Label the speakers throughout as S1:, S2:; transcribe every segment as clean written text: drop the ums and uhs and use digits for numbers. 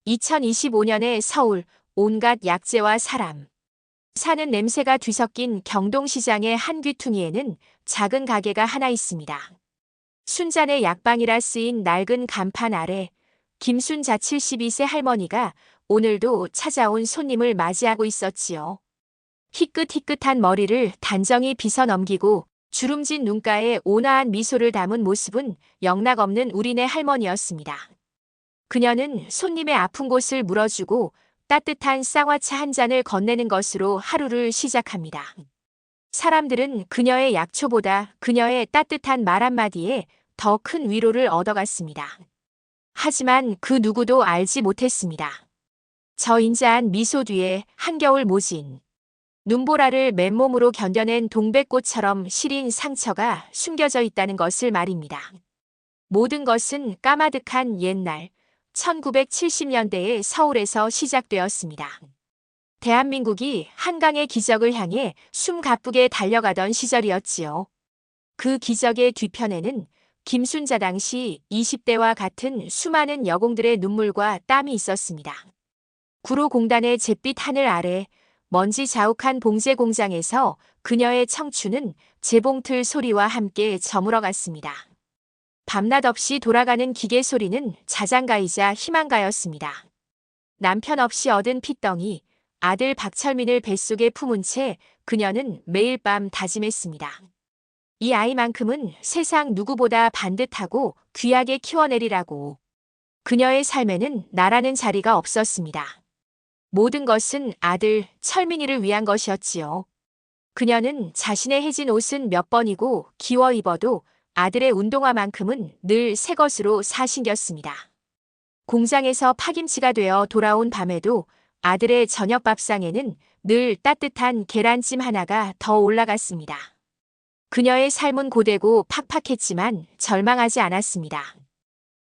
S1: 2025년의 서울, 온갖 약재와 사람. 사는 냄새가 뒤섞인 경동시장의 한 귀퉁이에는 작은 가게가 하나 있습니다. 순잔의 약방이라 쓰인 낡은 간판 아래 김순자 72세 할머니가 오늘도 찾아온 손님을 맞이하고 있었지요. 희끗희끗한 머리를 단정히 빗어 넘기고 주름진 눈가에 온화한 미소를 담은 모습은 영락없는 우리네 할머니였습니다. 그녀는 손님의 아픈 곳을 물어주고 따뜻한 쌍화차 한 잔을 건네는 것으로 하루를 시작합니다. 사람들은 그녀의 약초보다 그녀의 따뜻한 말 한마디에 더 큰 위로를 얻어갔습니다. 하지만 그 누구도 알지 못했습니다. 저 인자한 미소 뒤에 한겨울 모진, 눈보라를 맨몸으로 견뎌낸 동백꽃처럼 시린 상처가 숨겨져 있다는 것을 말입니다. 모든 것은 까마득한 옛날 1970년대의 서울에서 시작되었습니다. 대한민국이 한강의 기적을 향해 숨가쁘게 달려가던 시절이었지요. 그 기적의 뒤편에는 김순자 당시 20대와 같은 수많은 여공들의 눈물과 땀이 있었습니다. 구로공단의 잿빛 하늘 아래 먼지 자욱한 봉제 공장에서 그녀의 청춘은 재봉틀 소리와 함께 저물어갔습니다. 밤낮 없이 돌아가는 기계 소리는 자장가이자 희망가였습니다. 남편 없이 얻은 핏덩이, 아들 박철민을 뱃속에 품은 채 그녀는 매일 밤 다짐했습니다. 이 아이만큼은 세상 누구보다 반듯하고 귀하게 키워내리라고. 그녀의 삶에는 나라는 자리가 없었습니다. 모든 것은 아들 철민이를 위한 것이었지요. 그녀는 자신의 해진 옷은 몇 번이고 기워 입어도 아들의 운동화만큼은 늘 새 것으로 사신겼습니다. 공장에서 파김치가 되어 돌아온 밤에도 아들의 저녁 밥상에는 늘 따뜻한 계란찜 하나가 더 올라갔습니다. 그녀의 삶은 고되고 팍팍했지만 절망하지 않았습니다.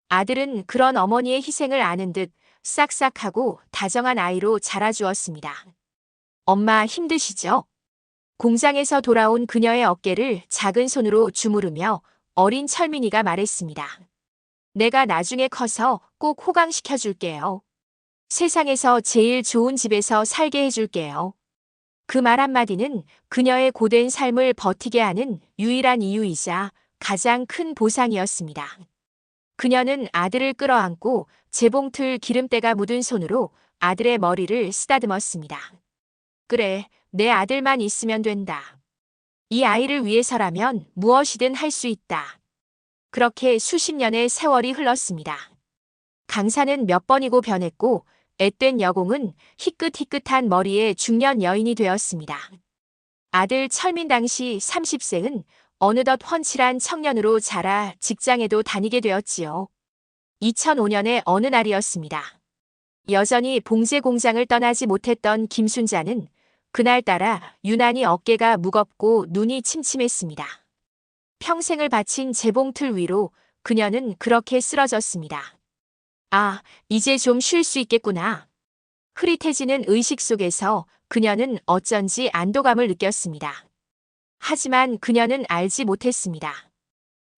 S1: 아들은 그런 어머니의 희생을 아는 듯 싹싹하고 다정한 아이로 자라주었습니다. 엄마 힘드시죠? 공장에서 돌아온 그녀의 어깨를 작은 손으로 주무르며 어린 철민이가 말했습니다. 내가 나중에 커서 꼭 호강시켜줄게요. 세상에서 제일 좋은 집에서 살게 해줄게요. 그 말 한마디는 그녀의 고된 삶을 버티게 하는 유일한 이유이자 가장 큰 보상이었습니다. 그녀는 아들을 끌어안고 재봉틀 기름때가 묻은 손으로 아들의 머리를 쓰다듬었습니다. 그래, 내 아들만 있으면 된다. 이 아이를 위해서라면 무엇이든 할 수 있다. 그렇게 수십 년의 세월이 흘렀습니다. 강사는 몇 번이고 변했고 앳된 여공은 희끗희끗한 머리의 중년 여인이 되었습니다. 아들 철민 당시 30세은 어느덧 훤칠한 청년으로 자라 직장에도 다니게 되었지요. 2005년의 어느 날이었습니다. 여전히 봉제 공장을 떠나지 못했던 김순자는 그날따라 유난히 어깨가 무겁고 눈이 침침했습니다. 평생을 바친 재봉틀 위로 그녀는 그렇게 쓰러졌습니다. 아, 이제 좀 쉴 수 있겠구나. 흐릿해지는 의식 속에서 그녀는 어쩐지 안도감을 느꼈습니다. 하지만 그녀는 알지 못했습니다.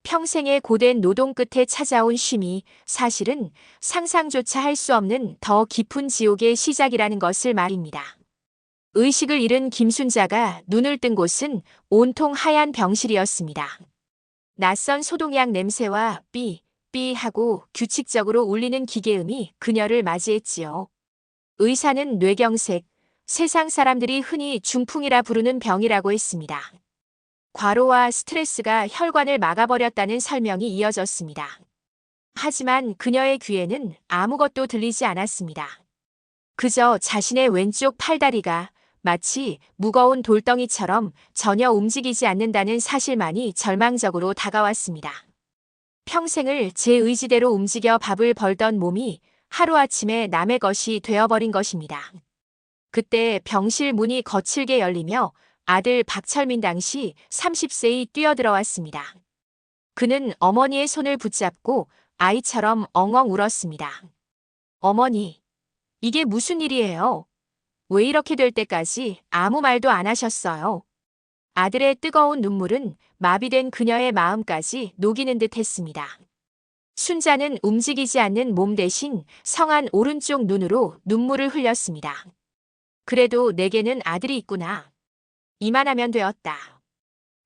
S1: 평생의 고된 노동 끝에 찾아온 쉼이 사실은 상상조차 할 수 없는 더 깊은 지옥의 시작이라는 것을 말입니다. 의식을 잃은 김순자가 눈을 뜬 곳은 온통 하얀 병실이었습니다. 낯선 소독약 냄새와 삐 하고 규칙적으로 울리는 기계음이 그녀를 맞이했지요. 의사는 뇌경색, 세상 사람들이 흔히 중풍이라 부르는 병이라고 했습니다. 과로와 스트레스가 혈관을 막아버렸다는 설명이 이어졌습니다. 하지만 그녀의 귀에는 아무것도 들리지 않았습니다. 그저 자신의 왼쪽 팔다리가 마치 무거운 돌덩이처럼 전혀 움직이지 않는다는 사실만이 절망적으로 다가왔습니다. 평생을 제 의지대로 움직여 밥을 벌던 몸이 하루아침에 남의 것이 되어버린 것입니다. 그때 병실 문이 거칠게 열리며 아들 박철민 당시 30세이 뛰어들어왔습니다. 그는 어머니의 손을 붙잡고 아이처럼 엉엉 울었습니다. 어머니, 이게 무슨 일이에요? 왜 이렇게 될 때까지 아무 말도 안 하셨어요? 아들의 뜨거운 눈물은 마비된 그녀의 마음까지 녹이는 듯 했습니다. 순자는 움직이지 않는 몸 대신 성한 오른쪽 눈으로 눈물을 흘렸습니다. 그래도 내게는 아들이 있구나. 이만하면 되었다.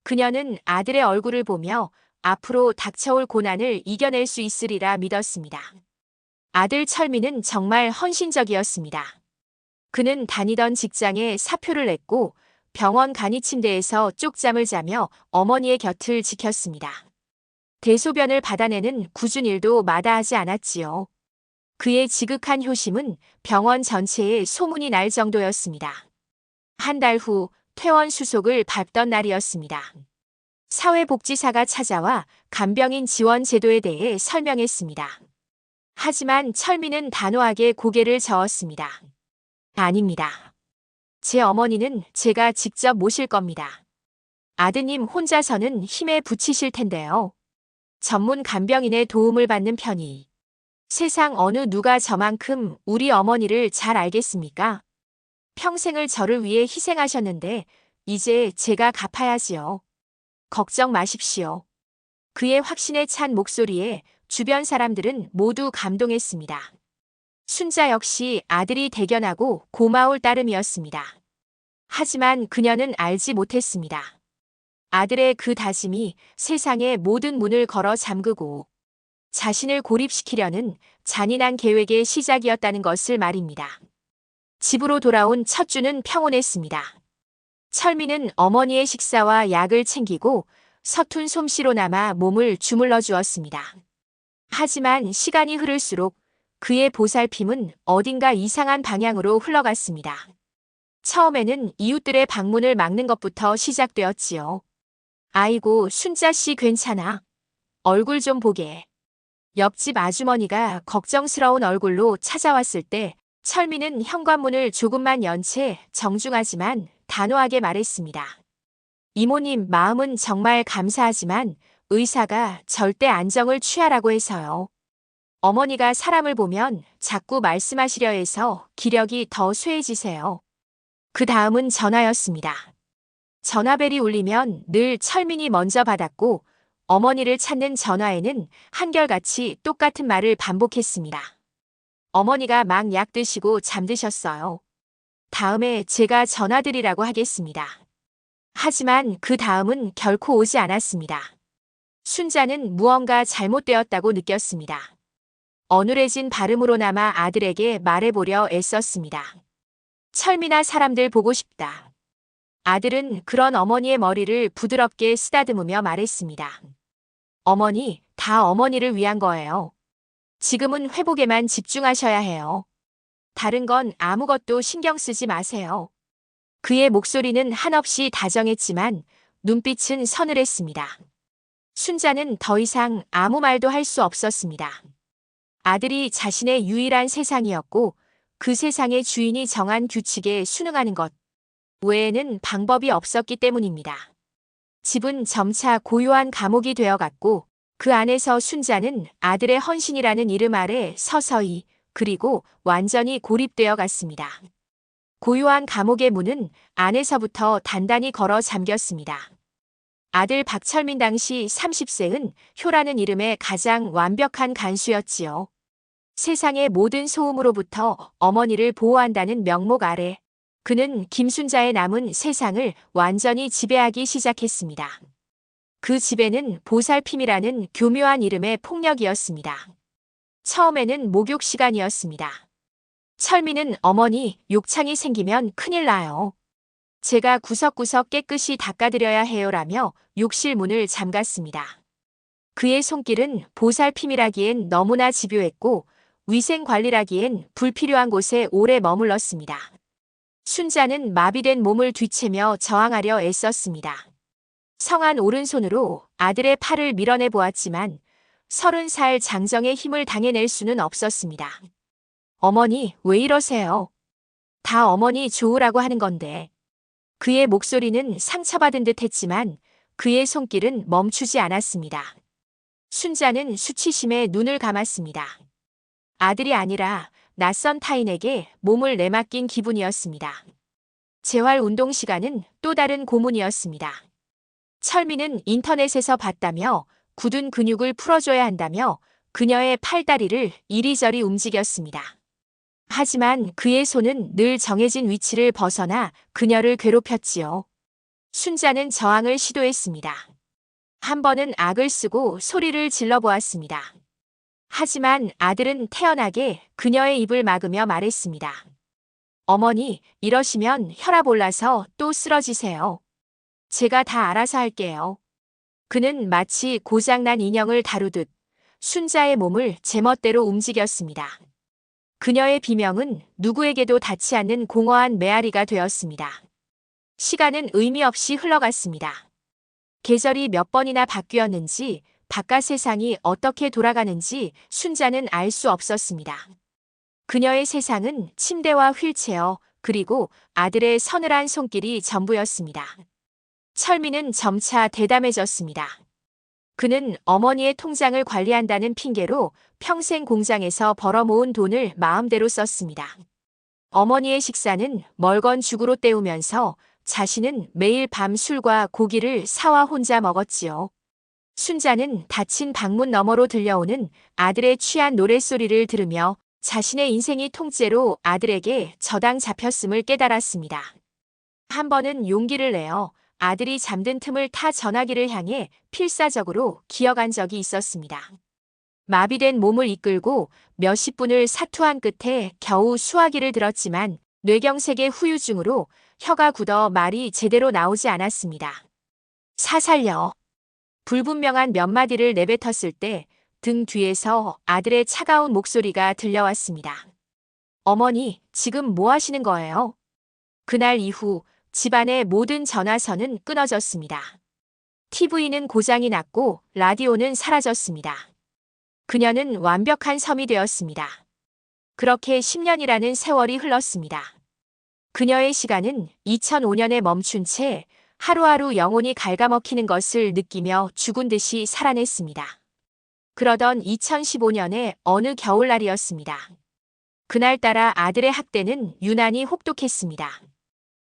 S1: 그녀는 아들의 얼굴을 보며 앞으로 닥쳐올 고난을 이겨낼 수 있으리라 믿었습니다. 아들 철민은 정말 헌신적이었습니다. 그는 다니던 직장에 사표를 냈고 병원 간이 침대에서 쪽잠을 자며 어머니의 곁을 지켰습니다. 대소변을 받아내는 굳은 일도 마다하지 않았지요. 그의 지극한 효심은 병원 전체에 소문이 날 정도였습니다. 한 달 후 퇴원 수속을 밟던 날이었습니다. 사회복지사가 찾아와 간병인 지원 제도에 대해 설명했습니다. 하지만 철민은 단호하게 고개를 저었습니다. 아닙니다. 제 어머니는 제가 직접 모실 겁니다. 아드님 혼자서는 힘에 부치실 텐데요. 전문 간병인의 도움을 받는 편이. 세상 어느 누가 저만큼 우리 어머니를 잘 알겠습니까? 평생을 저를 위해 희생하셨는데 이제 제가 갚아야지요. 걱정 마십시오. 그의 확신에 찬 목소리에 주변 사람들은 모두 감동했습니다. 순자 역시 아들이 대견하고 고마울 따름이었습니다. 하지만 그녀는 알지 못했습니다. 아들의 그 다짐이 세상의 모든 문을 걸어 잠그고 자신을 고립시키려는 잔인한 계획의 시작이었다는 것을 말입니다. 집으로 돌아온 첫 주는 평온했습니다. 철민은 어머니의 식사와 약을 챙기고 서툰 솜씨로나마 몸을 주물러 주었습니다. 하지만 시간이 흐를수록 그의 보살핌은 어딘가 이상한 방향으로 흘러갔습니다. 처음에는 이웃들의 방문을 막는 것부터 시작되었지요. 아이고, 순자 씨 괜찮아? 얼굴 좀 보게. 옆집 아주머니가 걱정스러운 얼굴로 찾아왔을 때 철민은 현관문을 조금만 연 채 정중하지만 단호하게 말했습니다. 이모님 마음은 정말 감사하지만 의사가 절대 안정을 취하라고 해서요. 어머니가 사람을 보면 자꾸 말씀하시려 해서 기력이 더 쇠해지세요. 그 다음은 전화였습니다. 전화벨이 울리면 늘 철민이 먼저 받았고 어머니를 찾는 전화에는 한결같이 똑같은 말을 반복했습니다. 어머니가 막 약 드시고 잠드셨어요. 다음에 제가 전화드리라고 하겠습니다. 하지만 그 다음은 결코 오지 않았습니다. 순자는 무언가 잘못되었다고 느꼈습니다. 어눌해진 발음으로나마 아들에게 말해보려 애썼습니다. 철민아 사람들 보고 싶다. 아들은 그런 어머니의 머리를 부드럽게 쓰다듬으며 말했습니다. 어머니, 다 어머니를 위한 거예요. 지금은 회복에만 집중하셔야 해요. 다른 건 아무것도 신경 쓰지 마세요. 그의 목소리는 한없이 다정했지만 눈빛은 서늘했습니다. 순자는 더 이상 아무 말도 할 수 없었습니다. 아들이 자신의 유일한 세상이었고 그 세상의 주인이 정한 규칙에 순응하는 것 외에는 방법이 없었기 때문입니다. 집은 점차 고요한 감옥이 되어갔고 그 안에서 순자는 아들의 헌신이라는 이름 아래 서서히 그리고 완전히 고립되어 갔습니다. 고요한 감옥의 문은 안에서부터 단단히 걸어 잠겼습니다. 아들 박철민 당시 30세은 효라는 이름의 가장 완벽한 간수였지요. 세상의 모든 소음으로부터 어머니를 보호한다는 명목 아래 그는 김순자의 남은 세상을 완전히 지배하기 시작했습니다. 그 지배는 보살핌이라는 교묘한 이름의 폭력이었습니다. 처음에는 목욕 시간이었습니다. 철민은 어머니, 욕창이 생기면 큰일 나요. 제가 구석구석 깨끗이 닦아드려야 해요라며 욕실 문을 잠갔습니다. 그의 손길은 보살핌이라기엔 너무나 집요했고 위생관리라기엔 불필요한 곳에 오래 머물렀습니다. 순자는 마비된 몸을 뒤채며 저항하려 애썼습니다. 성한 오른손으로 아들의 팔을 밀어내 보았지만 30살 장정의 힘을 당해낼 수는 없었습니다. 어머니, 왜 이러세요? 다 어머니 좋으라고 하는 건데. 그의 목소리는 상처받은 듯 했지만 그의 손길은 멈추지 않았습니다. 순자는 수치심에 눈을 감았습니다. 아들이 아니라 낯선 타인에게 몸을 내맡긴 기분이었습니다. 재활 운동 시간은 또 다른 고문이었습니다. 철민은 인터넷에서 봤다며 굳은 근육을 풀어줘야 한다며 그녀의 팔다리를 이리저리 움직였습니다. 하지만 그의 손은 늘 정해진 위치를 벗어나 그녀를 괴롭혔지요. 순자는 저항을 시도했습니다. 한 번은 악을 쓰고 소리를 질러보았습니다. 하지만 아들은 태연하게 그녀의 입을 막으며 말했습니다. 어머니, 이러시면 혈압 올라서 또 쓰러지세요. 제가 다 알아서 할게요. 그는 마치 고장난 인형을 다루듯 순자의 몸을 제멋대로 움직였습니다. 그녀의 비명은 누구에게도 닿지 않는 공허한 메아리가 되었습니다. 시간은 의미 없이 흘러갔습니다. 계절이 몇 번이나 바뀌었는지 바깥 세상이 어떻게 돌아가는지 순자는 알 수 없었습니다. 그녀의 세상은 침대와 휠체어 그리고 아들의 서늘한 손길이 전부였습니다. 철민은 점차 대담해졌습니다. 그는 어머니의 통장을 관리한다는 핑계로 평생 공장에서 벌어모은 돈을 마음대로 썼습니다. 어머니의 식사는 멀건 죽으로 때우면서 자신은 매일 밤 술과 고기를 사와 혼자 먹었지요. 순자는 닫힌 방문 너머로 들려오는 아들의 취한 노랫소리를 들으며 자신의 인생이 통째로 아들에게 저당 잡혔음을 깨달았습니다. 한 번은 용기를 내어 아들이 잠든 틈을 타 전화기를 향해 필사적으로 기어간 적이 있었습니다. 마비된 몸을 이끌고 몇십 분을 사투한 끝에 겨우 수화기를 들었지만 뇌경색의 후유증으로 혀가 굳어 말이 제대로 나오지 않았습니다. 사살려. 불분명한 몇 마디를 내뱉었을 때 등 뒤에서 아들의 차가운 목소리가 들려왔습니다. 어머니, 지금 뭐 하시는 거예요? 그날 이후 집안의 모든 전화선은 끊어졌습니다. TV는 고장이 났고 라디오는 사라졌습니다. 그녀는 완벽한 섬이 되었습니다. 그렇게 10년이라는 세월이 흘렀습니다. 그녀의 시간은 2005년에 멈춘 채 하루하루 영혼이 갉아먹히는 것을 느끼며 죽은 듯이 살아냈습니다. 그러던 2015년의 어느 겨울날이었습니다. 그날따라 아들의 학대는 유난히 혹독했습니다.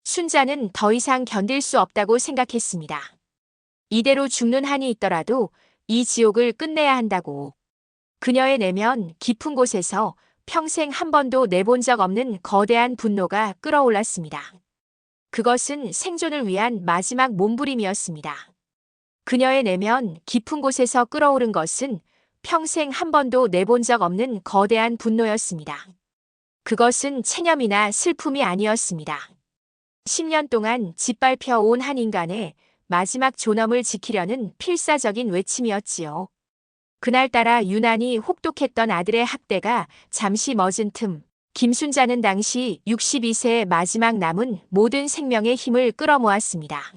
S1: 순자는 더 이상 견딜 수 없다고 생각했습니다. 이대로 죽는 한이 있더라도 이 지옥을 끝내야 한다고. 그녀의 내면 깊은 곳에서 평생 한 번도 내본 적 없는 거대한 분노가 끓어올랐습니다. 그것은 생존을 위한 마지막 몸부림이었습니다. 그녀의 내면 깊은 곳에서 끓어오른 것은 평생 한 번도 내본 적 없는 거대한 분노였습니다. 그것은 체념이나 슬픔이 아니었습니다. 10년 동안 짓밟혀 온 한 인간의 마지막 존엄을 지키려는 필사적인 외침이었지요. 그날따라 유난히 혹독했던 아들의 학대가 잠시 멎은 틈, 김순자는 당시 62세의 마지막 남은 모든 생명의 힘을 끌어모았습니다.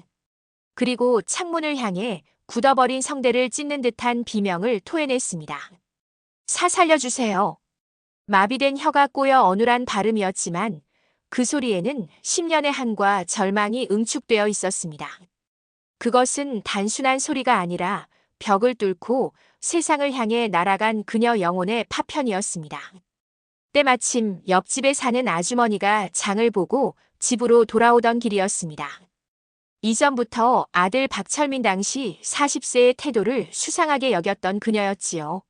S1: 그리고 창문을 향해 굳어버린 성대를 찢는 듯한 비명을 토해냈습니다. 살려주세요. 마비된 혀가 꼬여 어눌한 발음이었지만 그 소리에는 10년의 한과 절망이 응축되어 있었습니다. 그것은 단순한 소리가 아니라 벽을 뚫고 세상을 향해 날아간 그녀 영혼의 파편이었습니다. 때마침 옆집에 사는 아주머니가 장을 보고 집으로 돌아오던 길이었습니다. 이전부터 아들 박철민 당시 40세의 태도를 수상하게 여겼던 그녀였지요.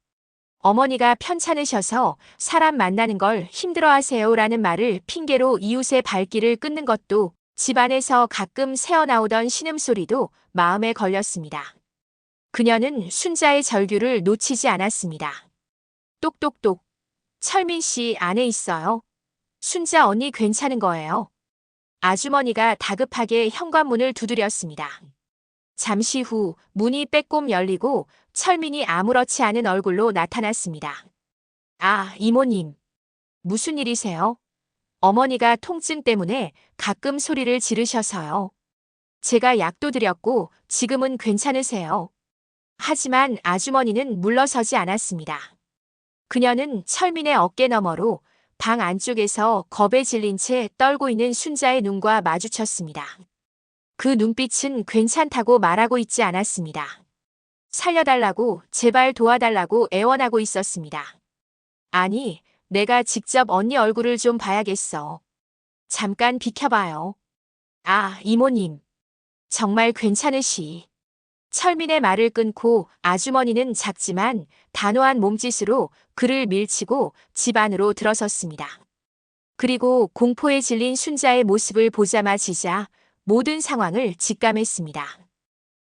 S1: 어머니가 편찮으셔서 사람 만나는 걸 힘들어하세요라는 말을 핑계로 이웃의 발길을 끊는 것도 집안에서 가끔 새어나오던 신음소리도 마음에 걸렸습니다. 그녀는 순자의 절규를 놓치지 않았습니다. 똑똑똑. 철민 씨 안에 있어요. 순자 언니 괜찮은 거예요. 아주머니가 다급하게 현관문을 두드렸습니다. 잠시 후 문이 빼꼼 열리고 철민이 아무렇지 않은 얼굴로 나타났습니다. 아, 이모님. 무슨 일이세요? 어머니가 통증 때문에 가끔 소리를 지르셔서요. 제가 약도 드렸고 지금은 괜찮으세요. 하지만 아주머니는 물러서지 않았습니다. 그녀는 철민의 어깨 너머로 방 안쪽에서 겁에 질린 채 떨고 있는 순자의 눈과 마주쳤습니다. 그 눈빛은 괜찮다고 말하고 있지 않았습니다. 살려달라고, 제발 도와달라고 애원하고 있었습니다. 아니, 내가 직접 언니 얼굴을 좀 봐야겠어. 잠깐 비켜봐요. 아, 이모님. 정말 괜찮으시. 철민의 말을 끊고 아주머니는 작지만 단호한 몸짓으로 그를 밀치고 집 안으로 들어섰습니다. 그리고 공포에 질린 순자의 모습을 보자마자 모든 상황을 직감했습니다.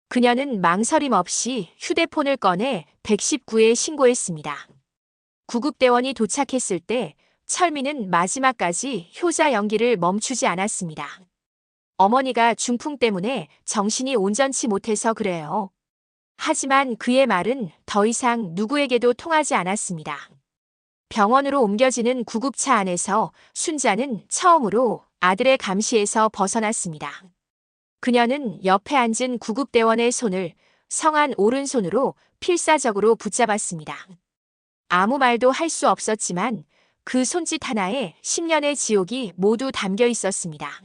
S1: 그녀는 망설임 없이 휴대폰을 꺼내 119에 신고했습니다. 구급대원이 도착했을 때 철민은 마지막까지 효자 연기를 멈추지 않았습니다. 어머니가 중풍 때문에 정신이 온전치 못해서 그래요. 하지만 그의 말은 더 이상 누구에게도 통하지 않았습니다. 병원으로 옮겨지는 구급차 안에서 순자는 처음으로 아들의 감시에서 벗어났습니다. 그녀는 옆에 앉은 구급대원의 손을 성한 오른손으로 필사적으로 붙잡았습니다. 아무 말도 할 수 없었지만 그 손짓 하나에 10년의 지옥이 모두 담겨 있었습니다.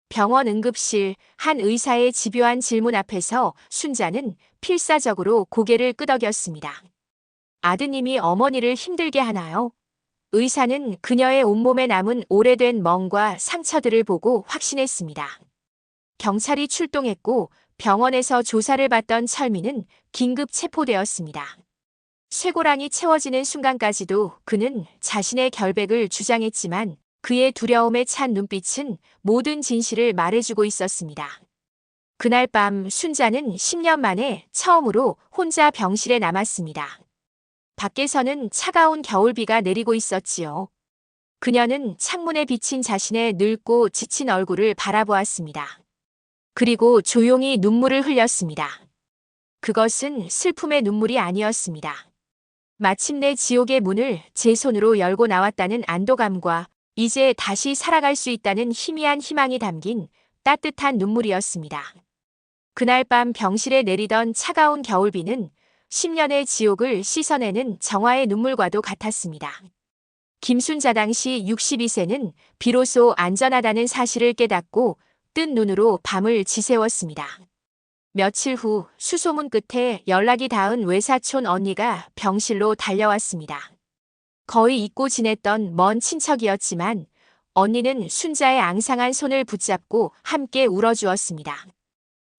S1: 병원 응급실 한 의사의 집요한 질문 앞에서 순자는 필사적으로 고개를 끄덕였습니다. 아드님이 어머니를 힘들게 하나요? 의사는 그녀의 온몸에 남은 오래된 멍과 상처들을 보고 확신했습니다. 경찰이 출동했고 병원에서 조사를 받던 철민은 긴급 체포되었습니다. 쇠고랑이 채워지는 순간까지도 그는 자신의 결백을 주장했지만 그의 두려움에 찬 눈빛은 모든 진실을 말해주고 있었습니다. 그날 밤 순자는 10년 만에 처음으로 혼자 병실에 남았습니다. 밖에서는 차가운 겨울비가 내리고 있었지요. 그녀는 창문에 비친 자신의 늙고 지친 얼굴을 바라보았습니다. 그리고 조용히 눈물을 흘렸습니다. 그것은 슬픔의 눈물이 아니었습니다. 마침내 지옥의 문을 제 손으로 열고 나왔다는 안도감과 이제 다시 살아갈 수 있다는 희미한 희망이 담긴 따뜻한 눈물이었습니다. 그날 밤 병실에 내리던 차가운 겨울비는 10년의 지옥을 씻어내는 정화의 눈물과도 같았습니다. 김순자 당시 62세는 비로소 안전하다는 사실을 깨닫고 뜬 눈으로 밤을 지새웠습니다. 며칠 후 수소문 끝에 연락이 닿은 외사촌 언니가 병실로 달려왔습니다. 거의 잊고 지냈던 먼 친척이었지만 언니는 순자의 앙상한 손을 붙잡고 함께 울어주었습니다.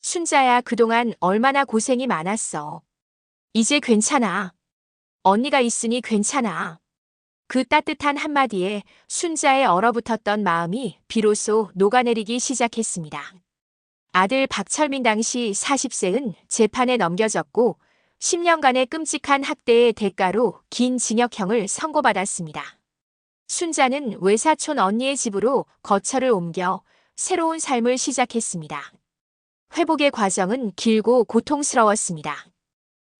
S1: 순자야, 그동안 얼마나 고생이 많았어. 이제 괜찮아. 언니가 있으니 괜찮아. 그 따뜻한 한마디에 순자의 얼어붙었던 마음이 비로소 녹아내리기 시작했습니다. 아들 박철민 당시 40세은 재판에 넘겨졌고 10년간의 끔찍한 학대의 대가로 긴 징역형을 선고받았습니다. 순자는 외사촌 언니의 집으로 거처를 옮겨 새로운 삶을 시작했습니다. 회복의 과정은 길고 고통스러웠습니다.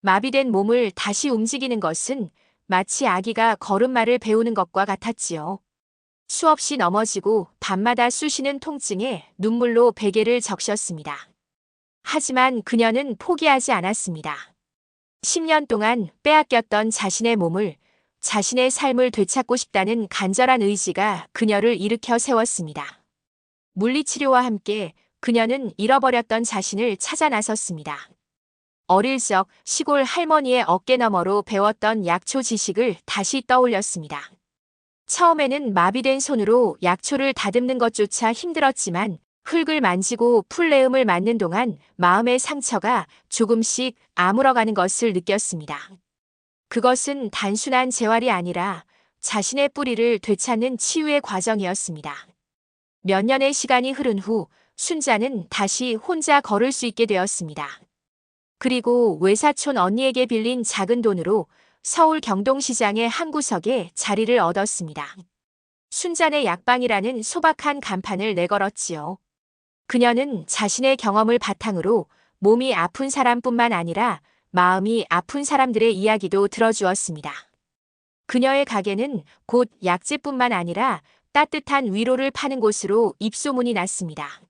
S1: 마비된 몸을 다시 움직이는 것은 마치 아기가 걸음마를 배우는 것과 같았지요. 수없이 넘어지고 밤마다 쑤시는 통증에 눈물로 베개를 적셨습니다. 하지만 그녀는 포기하지 않았습니다. 10년 동안 빼앗겼던 자신의 몸을, 자신의 삶을 되찾고 싶다는 간절한 의지가 그녀를 일으켜 세웠습니다. 물리치료와 함께 그녀는 잃어버렸던 자신을 찾아 나섰습니다. 어릴 적 시골 할머니의 어깨너머로 배웠던 약초 지식을 다시 떠올렸습니다. 처음에는 마비된 손으로 약초를 다듬는 것조차 힘들었지만 흙을 만지고 풀내음을 맞는 동안 마음의 상처가 조금씩 아물어가는 것을 느꼈습니다. 그것은 단순한 재활이 아니라 자신의 뿌리를 되찾는 치유의 과정이었습니다. 몇 년의 시간이 흐른 후 순자는 다시 혼자 걸을 수 있게 되었습니다. 그리고 외사촌 언니에게 빌린 작은 돈으로 서울 경동시장의 한 구석에 자리를 얻었습니다. 순잔의 약방이라는 소박한 간판을 내걸었지요. 그녀는 자신의 경험을 바탕으로 몸이 아픈 사람뿐만 아니라 마음이 아픈 사람들의 이야기도 들어주었습니다. 그녀의 가게는 곧 약재뿐만 아니라 따뜻한 위로를 파는 곳으로 입소문이 났습니다.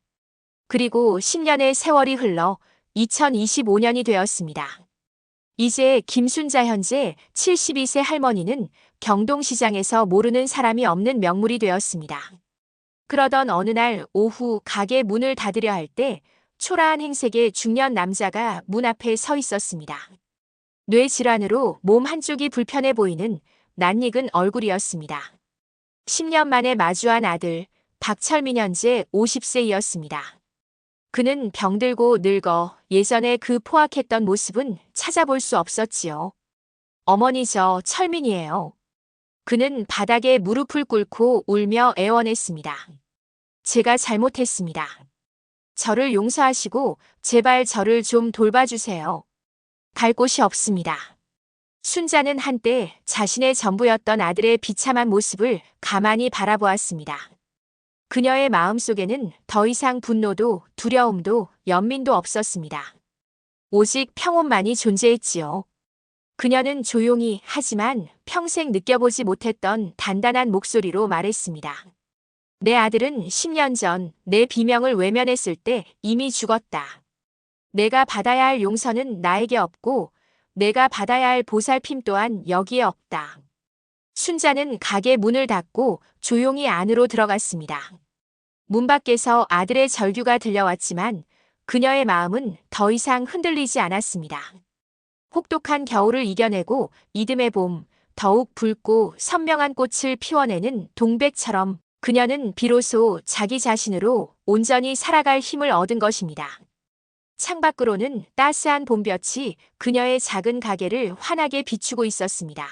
S1: 그리고 10년의 세월이 흘러 2025년이 되었습니다. 이제 김순자 현재 72세 할머니는 경동시장에서 모르는 사람이 없는 명물이 되었습니다. 그러던 어느 날 오후 가게 문을 닫으려 할 때 초라한 행색의 중년 남자가 문 앞에 서 있었습니다. 뇌질환으로 몸 한쪽이 불편해 보이는 낯익은 얼굴이었습니다. 10년 만에 마주한 아들 박철민 현재 50세였습니다. 그는 병들고 늙어 예전에 그 포악했던 모습은 찾아볼 수 없었지요. 어머니 저 철민이에요. 그는 바닥에 무릎을 꿇고 울며 애원했습니다. 제가 잘못했습니다. 저를 용서하시고 제발 저를 좀 돌봐주세요. 갈 곳이 없습니다. 순자는 한때 자신의 전부였던 아들의 비참한 모습을 가만히 바라보았습니다. 그녀의 마음속에는 더 이상 분노도 두려움도 연민도 없었습니다. 오직 평온만이 존재했지요. 그녀는 조용히 하지만 평생 느껴보지 못했던 단단한 목소리로 말했습니다. 내 아들은 10년 전 내 비명을 외면했을 때 이미 죽었다. 내가 받아야 할 용서는 나에게 없고 내가 받아야 할 보살핌 또한 여기에 없다. 순자는 가게 문을 닫고 조용히 안으로 들어갔습니다. 문 밖에서 아들의 절규가 들려왔지만 그녀의 마음은 더 이상 흔들리지 않았습니다. 혹독한 겨울을 이겨내고 이듬해 봄, 더욱 붉고 선명한 꽃을 피워내는 동백처럼 그녀는 비로소 자기 자신으로 온전히 살아갈 힘을 얻은 것입니다. 창밖으로는 따스한 봄볕이 그녀의 작은 가게를 환하게 비추고 있었습니다.